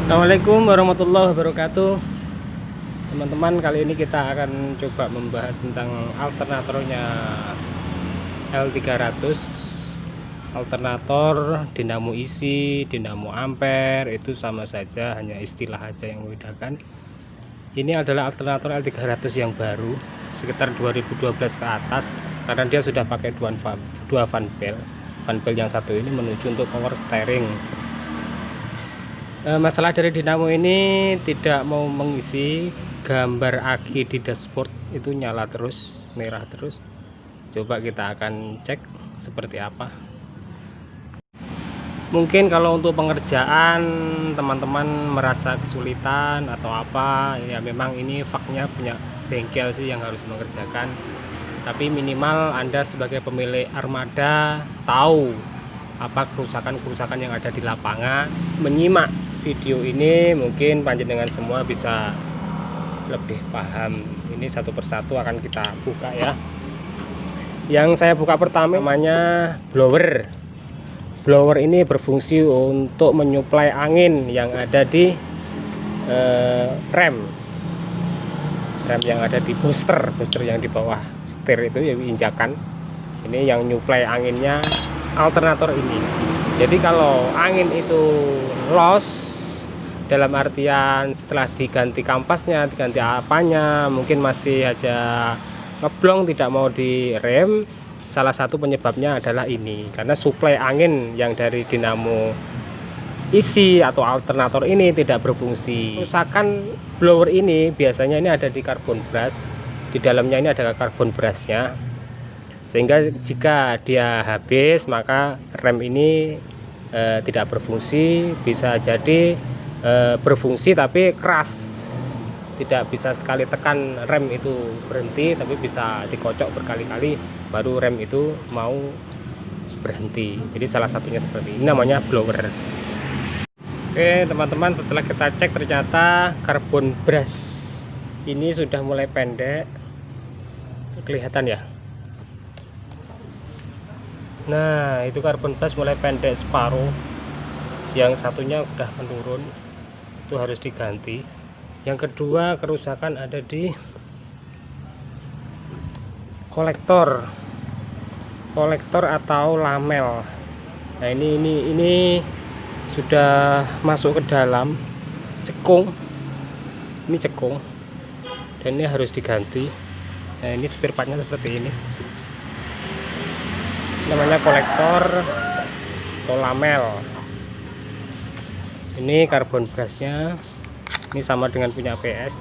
Assalamualaikum warahmatullahi wabarakatuh. Teman-teman, kali ini kita akan coba membahas tentang alternatornya L300. Alternator, dinamo isi, dinamo ampere itu sama saja, hanya istilah saja yang membedakan. Ini adalah alternator L300 yang baru, sekitar 2012 ke atas, karena dia sudah pakai dua fan bel. Fan bel yang satu ini menuju untuk power steering. Masalah dari dinamo ini tidak mau mengisi gambar aki di dashboard, itu nyala terus, merah terus. Coba kita akan cek seperti apa. Mungkin kalau untuk pengerjaan teman-teman merasa kesulitan atau apa, ya memang ini faknya punya bengkel sih yang harus mengerjakan. Tapi minimal Anda sebagai pemilik armada tahu apa kerusakan-kerusakan yang ada di lapangan. Menyimak video ini mungkin panjenengan semua bisa lebih paham. Ini satu persatu akan kita buka ya. Yang saya buka pertama namanya blower. Blower ini berfungsi untuk menyuplai angin yang ada di rem yang ada di booster yang di bawah setir itu ya, injakan. Ini yang nyuplai anginnya alternator ini. Jadi kalau angin itu loss, dalam artian setelah diganti kampasnya, diganti apanya, mungkin masih aja ngeblong, tidak mau direm, salah satu penyebabnya adalah ini, karena suplai angin yang dari dinamo isi atau alternator ini tidak berfungsi. Kerusakan blower ini biasanya ini ada di karbon brush, di dalamnya ini ada karbon brushnya, sehingga jika dia habis maka rem ini tidak berfungsi. Bisa jadi berfungsi tapi keras, tidak bisa sekali tekan rem itu berhenti, tapi bisa dikocok berkali-kali baru rem itu mau berhenti. Jadi salah satunya seperti ini, namanya blower. Oke teman-teman, setelah kita cek ternyata karbon brush ini sudah mulai pendek, kelihatan ya. Nah itu karbon brush mulai pendek separuh, yang satunya udah menurun, itu harus diganti. Yang kedua, kerusakan ada di kolektor atau lamel. Nah ini sudah masuk ke dalam cekung, ini cekung, dan ini harus diganti. Nah ini spare partnya seperti ini, namanya kolektor atau lamel. Ini karbon brushnya, ini sama dengan punya PS.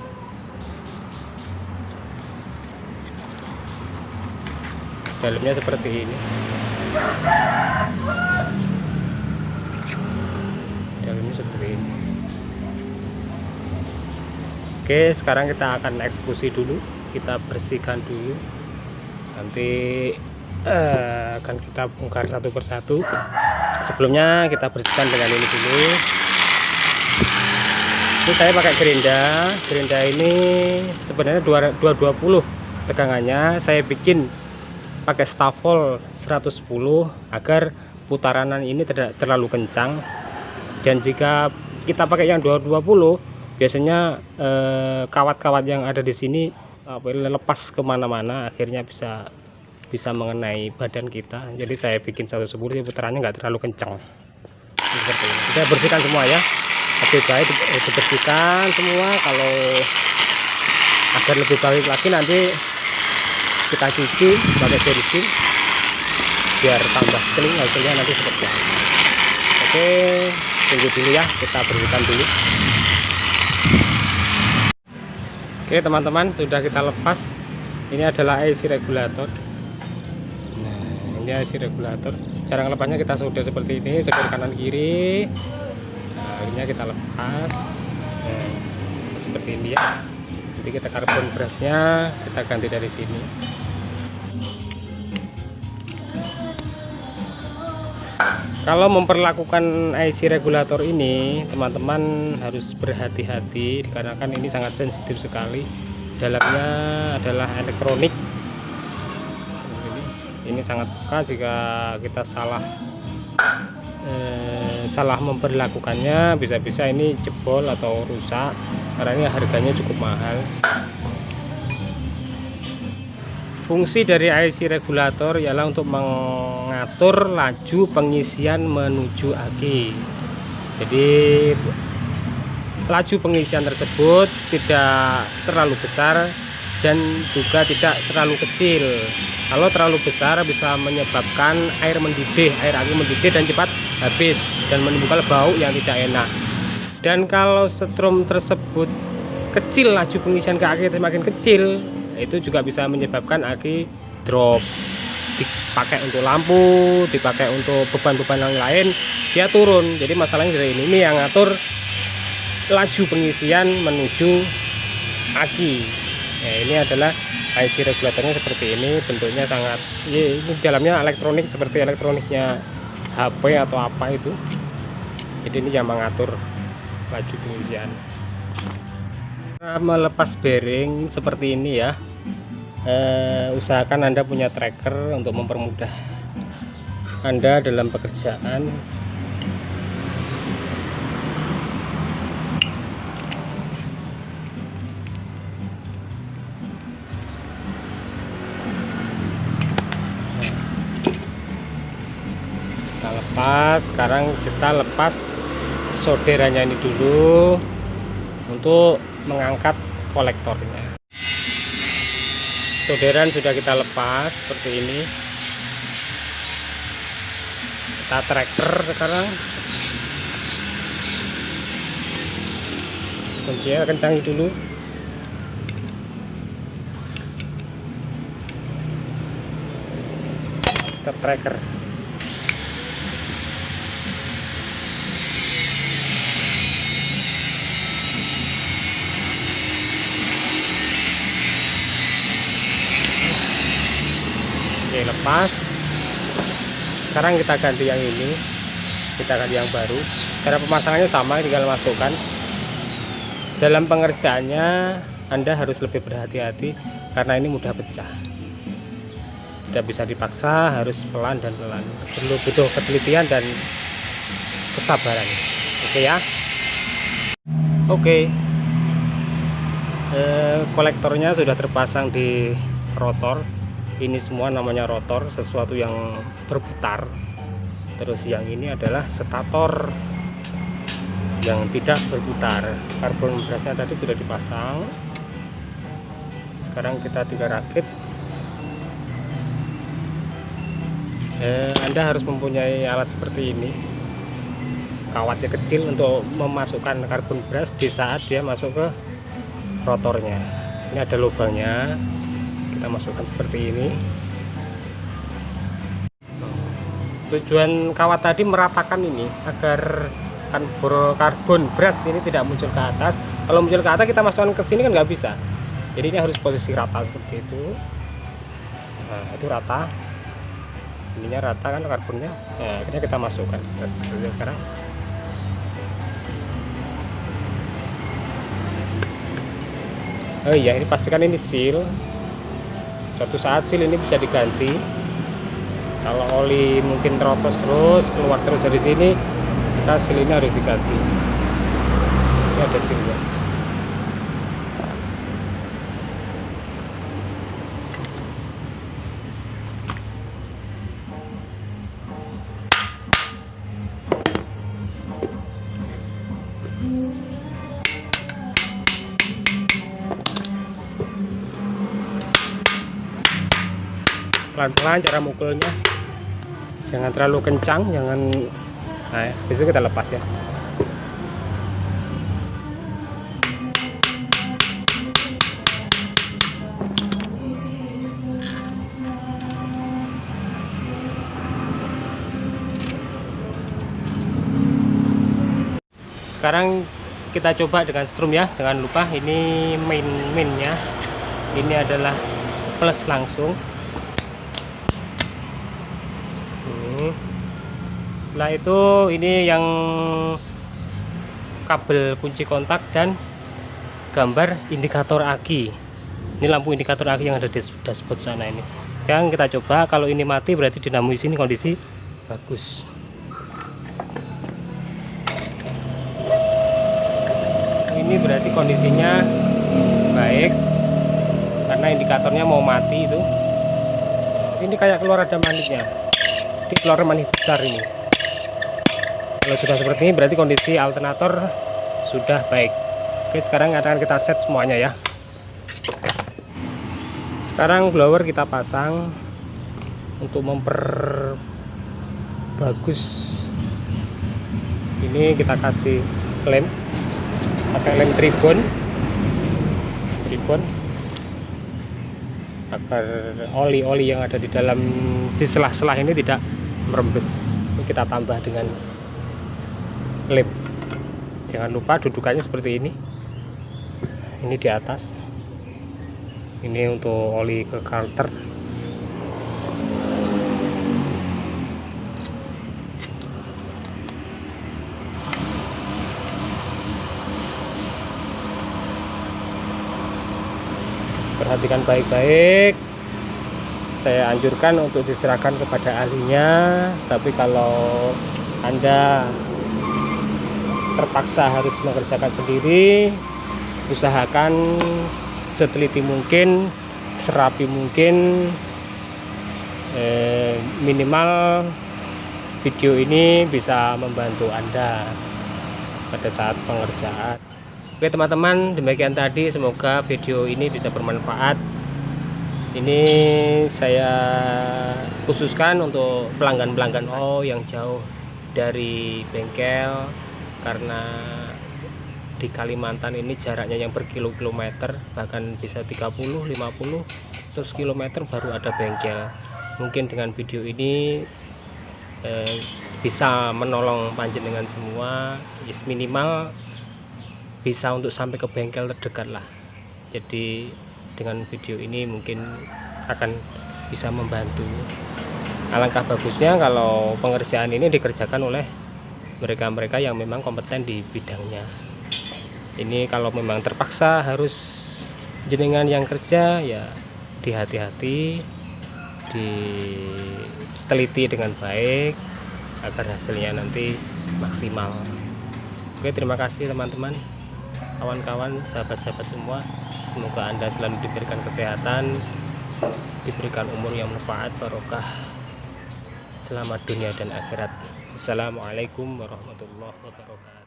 Dalamnya seperti ini, dalamnya seperti ini. Oke, sekarang kita akan eksekusi dulu, kita bersihkan dulu, nanti akan kita bongkar satu persatu. Sebelumnya kita bersihkan dengan ini dulu. Ini saya pakai gerinda ini sebenarnya 220 tegangannya. Saya bikin pakai stafol 110 agar putaranan ini tidak terlalu kencang. Dan jika kita pakai yang 220, biasanya kawat-kawat yang ada di sini lepas kemana-mana, akhirnya bisa mengenai badan kita. Jadi saya bikin 110, putarannya nggak terlalu kencang. Seperti ini. Kita bersihkan semua ya, lebih baik dibersihkan semua. Kalau agar lebih baik lagi, nanti kita cuci pakai bensin biar tambah clean hasilnya nanti seperti apa. Oke, tunggu dulu ya, kita bersihkan dulu. Oke teman-teman, sudah kita lepas. Ini adalah IC regulator. Nah ini IC regulator, cara lepasnya kita sudah seperti ini, setir kanan kiri. Nah akhirnya kita lepas, nah, seperti ini ya. Nanti kita karbon brushnya kita ganti dari sini. Kalau memperlakukan IC regulator ini, teman-teman harus berhati-hati dikarenakan ini sangat sensitif sekali. Dalamnya adalah elektronik. Ini sangat peka jika kita salah salah memperlakukannya, bisa-bisa ini jebol atau rusak karena ini harganya cukup mahal. Fungsi dari IC regulator ialah untuk mengatur laju pengisian menuju aki. Jadi laju pengisian tersebut tidak terlalu besar dan juga tidak terlalu kecil. Kalau terlalu besar bisa menyebabkan air aki mendidih dan cepat habis dan menimbulkan bau yang tidak enak. Dan kalau setrum tersebut kecil, laju pengisian ke aki semakin kecil, itu juga bisa menyebabkan aki drop. Dipakai untuk lampu, dipakai untuk beban-beban yang lain, dia turun. Jadi masalahnya dari ini yang ngatur laju pengisian menuju aki. Nah, ini adalah IC regulatornya seperti ini, bentuknya sangat, ini dalamnya elektronik seperti elektroniknya HP atau apa itu. Jadi ini yang mengatur laju pengisian. Melepas bearing seperti ini ya, usahakan Anda punya tracker untuk mempermudah Anda dalam pekerjaan. Kita lepas, sekarang kita lepas solderannya ini dulu untuk mengangkat kolektornya. Solderan sudah kita lepas seperti ini. Kita tracker sekarang, kuncinya kencangi dulu. Kita tracker. Oke, lepas. Sekarang kita ganti yang ini, kita ganti yang baru. Cara pemasangannya sama, tinggal masukkan. Dalam pengerjaannya Anda harus lebih berhati-hati karena ini mudah pecah. Tidak bisa dipaksa, harus pelan dan pelan. Perlu butuh ketelitian dan kesabaran. Oke ya. Oke. Kolektornya sudah terpasang di rotor. Ini semua namanya rotor, sesuatu yang berputar. Terus yang ini adalah stator yang tidak berputar. Karbon brasnya tadi sudah dipasang. Sekarang kita tinggal rakit. Anda harus mempunyai alat seperti ini. Kawatnya kecil untuk memasukkan karbon bras di saat dia masuk ke rotornya. Ini ada lubangnya. Kita masukkan seperti ini. Tujuan kawat tadi meratakan ini agar karbon bras ini tidak muncul ke atas. Kalau muncul ke atas kita masukkan ke sini kan nggak bisa. Jadi ini harus posisi rata seperti itu. Nah, itu rata. Ininya rata kan karbonnya. Nah, akhirnya kita masukkan. Sekarang. Oh iya, ini pastikan ini seal. Suatu saat seal ini bisa diganti. Kalau oli mungkin teropos terus, keluar terus dari sini, kita seal ini harus diganti. Ini ada sealnya. Pelan-pelan cara mukulnya, jangan terlalu kencang, jangan. Nah, besok kita lepas ya. Sekarang kita coba dengan strum ya, jangan lupa ini mainnya. Ini adalah plus langsung. Setelah itu ini yang kabel kunci kontak dan gambar indikator aki. Ini lampu indikator aki yang ada di dashboard sana ini. Sekarang kita coba, kalau ini mati berarti dinamo di sini kondisi bagus. ini berarti kondisinya baik, karena indikatornya mau mati itu. Ini kayak keluar ada maniknya, ini keluar manik besar ini. Kalau sudah seperti ini berarti kondisi alternator sudah baik. Oke, sekarang akan kita set semuanya ya. Sekarang blower kita pasang untuk memperbagus. Ini kita kasih lem, pakai lem tribun agar oli-oli yang ada di dalam si selah-selah ini tidak merembes. Ini kita tambah dengan lem. Jangan lupa dudukannya seperti ini. Ini di atas. Ini untuk oli ke karter. Perhatikan baik-baik. Saya anjurkan untuk diserahkan kepada ahlinya, tapi kalau Anda terpaksa harus mengerjakan sendiri, usahakan seteliti mungkin, serapi mungkin. Minimal video ini bisa membantu Anda pada saat pengerjaan. Oke teman-teman, demikian tadi, semoga video ini bisa bermanfaat. Ini saya khususkan untuk pelanggan-pelanggan yang jauh dari bengkel, karena di Kalimantan ini jaraknya yang berkilo-kilometer, bahkan bisa 30, 50, 100 km baru ada bengkel. Mungkin dengan video ini bisa menolong panjenengan semua, minimal bisa untuk sampai ke bengkel terdekat lah. Jadi dengan video ini mungkin akan bisa membantu. Alangkah bagusnya kalau pengerjaan ini dikerjakan oleh mereka-mereka yang memang kompeten di bidangnya. Ini kalau memang terpaksa harus jenengan yang kerja, ya dihati-hati, diteliti dengan baik agar hasilnya nanti maksimal. Oke, terima kasih teman-teman, kawan-kawan, sahabat-sahabat semua. Semoga Anda selalu diberikan kesehatan, diberikan umur yang bermanfaat, barokah, selamat dunia dan akhirat. Assalamualaikum warahmatullahi wabarakatuh.